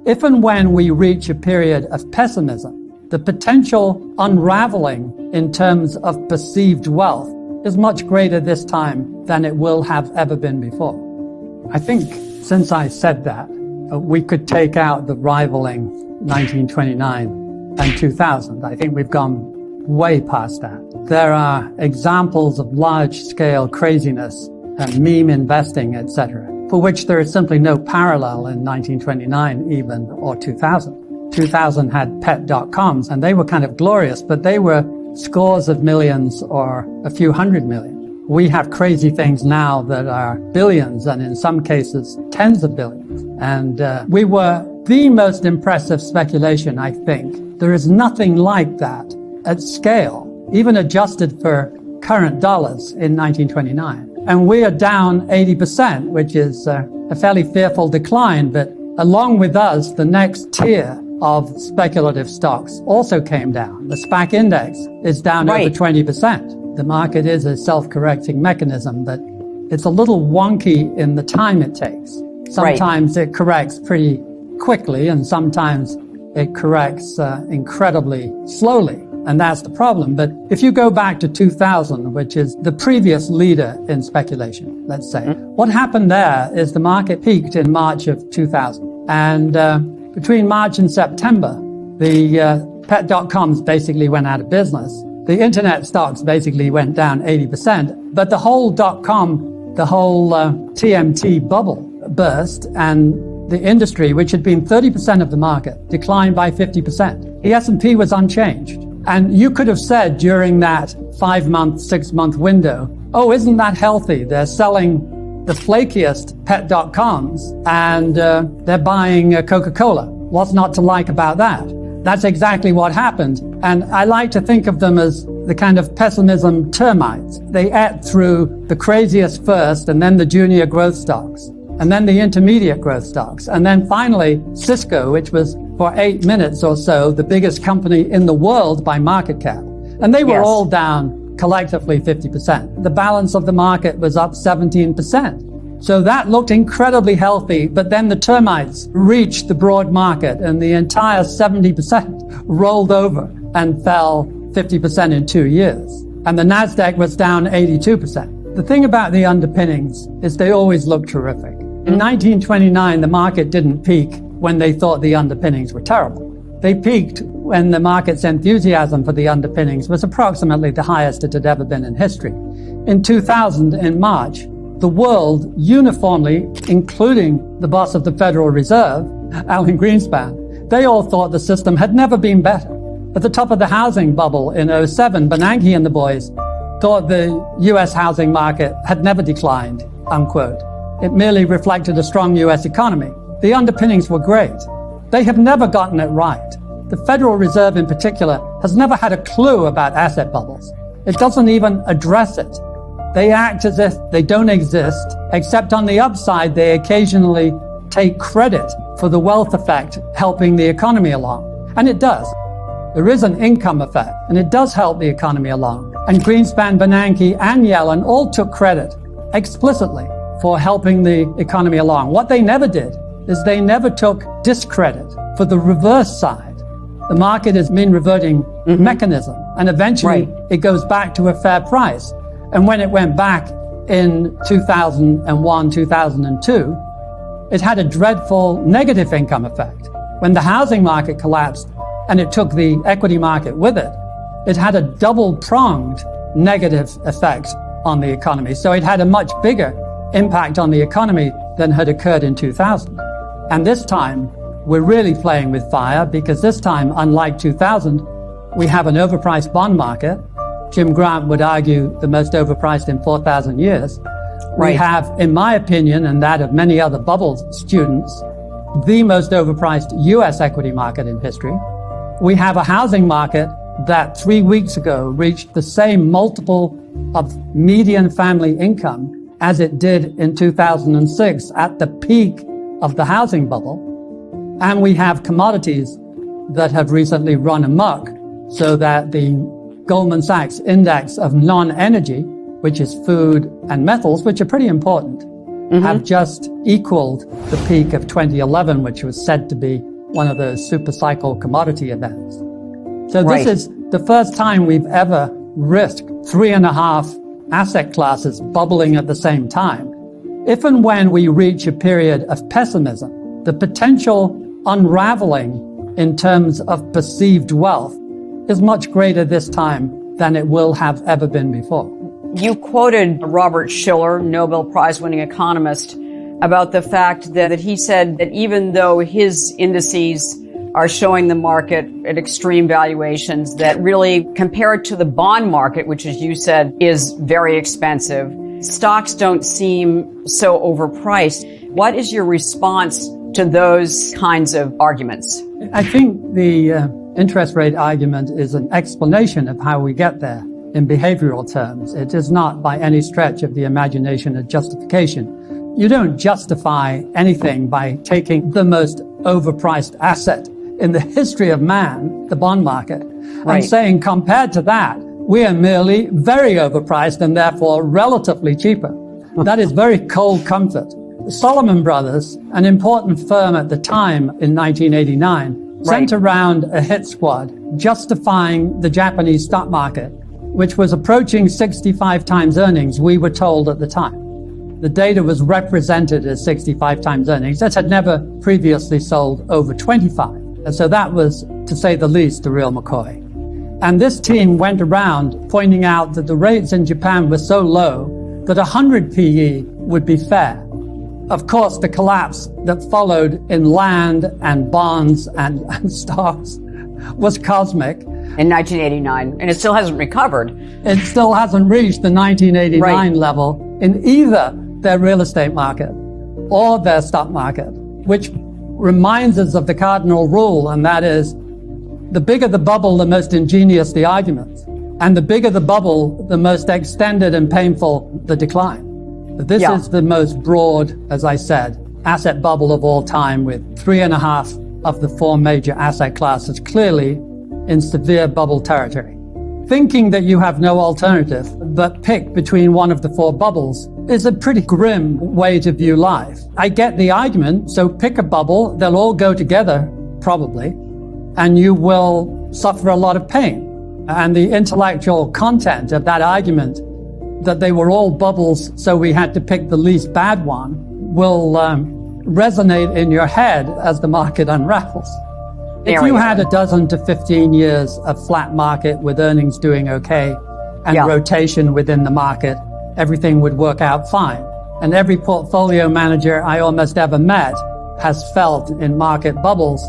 if and when we reach a period of pessimism, the potential unraveling in terms of perceived wealth is much greater this time than it will have ever been before. I think since I said that, we could take out the rivaling 1929 and 2000. I think we've gone way past that. There are examples of large-scale craziness and meme investing, etc., for which there is simply no parallel in 1929 even, or 2000. 2000 had pet dotcoms, and they were kind of glorious, but they were scores of millions or a few hundred million. We have crazy things now that are billions, and in some cases, tens of billions. And we were the most impressive speculation, I think. There is nothing like that at scale, even adjusted for current dollars in 1929. And we are down 80%, which is a fairly fearful decline. But along with us, the next tier of speculative stocks also came down. The SPAC index is down over 20%. The market is a self-correcting mechanism, but it's a little wonky in the time it takes. Sometimes it corrects pretty quickly, and sometimes it corrects incredibly slowly. And that's the problem. But if you go back to 2000, which is the previous leader in speculation, let's say, what happened there is the market peaked in March of 2000. And between March and September, the pet dotcoms basically went out of business. The internet stocks basically went down 80%. But the whole dotcom, the whole TMT bubble burst, and the industry, which had been 30% of the market, declined by 50%. The S&P was unchanged. And you could have said during that 5-month, 6-month window, oh, isn't that healthy? They're selling the flakiest pet dotcoms and they're buying Coca-Cola. What's not to like about that? That's exactly what happened. And I like to think of them as the kind of pessimism termites. They ate through the craziest first, and then the junior growth stocks, and then the intermediate growth stocks, and then finally Cisco, which was for 8 minutes or so the biggest company in the world by market cap. And they were all down collectively 50%. The balance of the market was up 17%. So that looked incredibly healthy, but then the termites reached the broad market and the entire 70% rolled over and fell 50% in 2 years. And the NASDAQ was down 82%. The thing about the underpinnings is they always look terrific. In 1929, the market didn't peak when they thought the underpinnings were terrible. They peaked when the market's enthusiasm for the underpinnings was approximately the highest it had ever been in history. In 2000, in March, the world uniformly, including the boss of the Federal Reserve, Alan Greenspan, they all thought the system had never been better. At the top of the housing bubble in 2007, Bernanke and the boys thought the U.S. housing market had never declined, unquote. It merely reflected a strong U.S. economy. The underpinnings were great. They have never gotten it right. The Federal Reserve in particular has never had a clue about asset bubbles. It doesn't even address it. They act as if they don't exist, except on the upside, they occasionally take credit for the wealth effect helping the economy along. And it does. There is an income effect, and it does help the economy along. And Greenspan, Bernanke, and Yellen all took credit explicitly for helping the economy along. What they never did is they never took discredit for the reverse side. The market is mean reverting mechanism, and eventually it goes back to a fair price. And when it went back in 2001, 2002, it had a dreadful negative income effect. When the housing market collapsed and it took the equity market with it, it had a double-pronged negative effect on the economy. So it had a much bigger impact on the economy than had occurred in 2000. And this time, we're really playing with fire, because this time, unlike 2000, we have an overpriced bond market. Jim Grant would argue the most overpriced in 4,000 years. We have, in my opinion, and that of many other bubble students, the most overpriced U.S. equity market in history. We have a housing market that 3 weeks ago reached the same multiple of median family income as it did in 2006 at the peak of the housing bubble. And we have commodities that have recently run amok, so that the Goldman Sachs index of non-energy, which is food and metals, which are pretty important, have just equaled the peak of 2011, which was said to be one of those super cycle commodity events. So Right. this is the first time we've ever risked 3.5 asset classes bubbling at the same time. If and when we reach a period of pessimism, the potential unraveling in terms of perceived wealth is much greater this time than it will have ever been before. You quoted Robert Shiller, Nobel Prize-winning economist, about the fact that he said that even though his indices are showing the market at extreme valuations, that really compared to the bond market, which as you said is very expensive, stocks don't seem so overpriced. What is your response to those kinds of arguments? I think the interest rate argument is an explanation of how we get there in behavioral terms. It is not by any stretch of the imagination a justification. You don't justify anything by taking the most overpriced asset in the history of man, the bond market, Right. and saying compared to that, we are merely very overpriced and therefore relatively cheaper. That is very cold comfort. Solomon Brothers, an important firm at the time in 1989, sent around a hit squad justifying the Japanese stock market, which was approaching 65 times earnings, we were told at the time. The data was represented as 65 times earnings. That had never previously sold over 25. And so that was, to say the least, a real McCoy. And this team went around pointing out that the rates in Japan were so low that 100 PE would be fair. Of course, the collapse that followed in land and bonds and stocks was cosmic. In 1989, and it still hasn't recovered. It still hasn't reached the 1989 level in either their real estate market or their stock market, which reminds us of the cardinal rule, and that is, the bigger the bubble, the most ingenious the argument. And the bigger the bubble, the most extended and painful the decline. This is the most broad, as I said, asset bubble of all time, with 3.5 of the 4 major asset classes clearly in severe bubble territory. Thinking that you have no alternative but pick between one of the 4 bubbles is a pretty grim way to view life. I get the argument, so pick a bubble, they'll all go together, probably, and you will suffer a lot of pain. And the intellectual content of that argument, that they were all bubbles, so we had to pick the least bad one, will resonate in your head as the market unravels. If you had a dozen to 15 years of flat market with earnings doing okay and rotation within the market, everything would work out fine. And every portfolio manager I almost ever met has felt in market bubbles